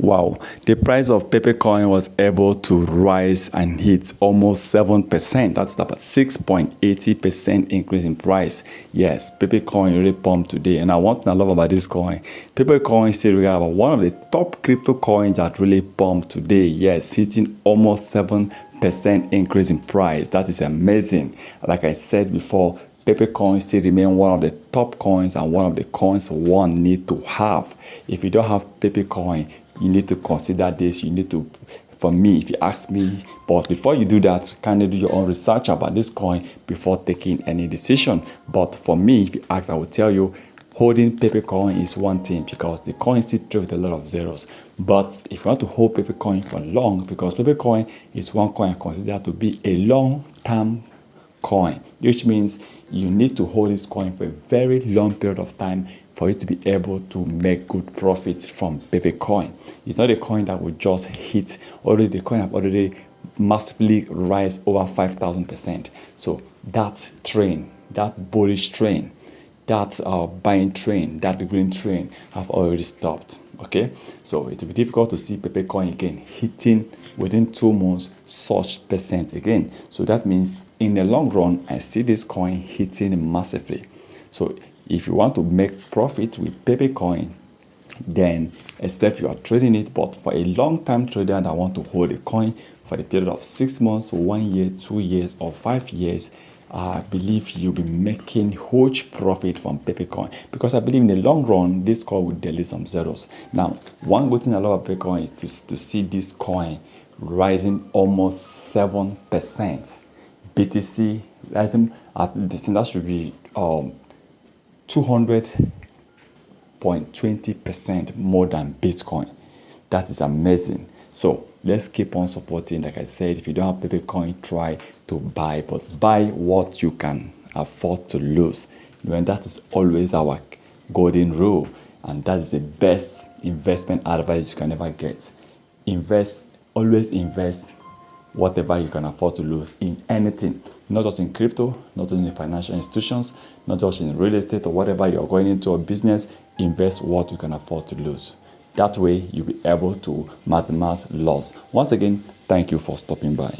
Wow, the price of Pepe coin was able to rise and hit almost 7%. That's about 6.80% increase in price. Yes, Pepe coin really pumped today. And one thing I love about this coin, Pepe coin is still one of the top crypto coins that really pumped today. Yes, hitting almost 7% increase in price. That is amazing. Like I said before, Pepe coin still remain one of the top coins and one of the coins one need to have. If you don't have Pepe coin, you need to consider this. You need to, for me, if you ask me, but before you do that, kindly do your own research about this coin before taking any decision. But for me, if you ask, I will tell you, holding Pepe coin is one thing because the coin still trades with a lot of zeros. But if you want to hold Pepe coin for long, because Pepe coin is one coin I consider to be a long-term coin, which means you need to hold this coin for a very long period of time for you to be able to make good profits from Pepe coin. It's not a coin that will just hit. Already, the coin have already massively rise over 5,000%. So that train, that bullish train, that buying train, that green train have already stopped. Okay, so it will be difficult to see Pepe coin again hitting within 2 months such percent again. So that means in the long run, I see this coin hitting massively. So if you want to make profit with Pepe coin, then except you are trading it, but for a long-term trader that want to hold a coin for the period of 6 months, 1 year, 2 years, or 5 years, I believe you'll be making huge profit from Pepe coin, because I believe in the long run this coin will delete some zeros. Now, one good thing I love about Pepe coin is to see this coin rising almost 7%. BTC rising at the thing that should be 200.20% more than Bitcoin. That is amazing. So let's keep on supporting. Like I said, if you don't have Pepe coin, try to buy, but buy what you can afford to lose. And that is always our golden rule, and that is the best investment advice you can ever get. Always invest whatever you can afford to lose in anything, not just in crypto, not just in financial institutions, not just in real estate or whatever you're going into a business. Invest what you can afford to lose. That way you'll be able to maximize loss. Once again, thank you for stopping by.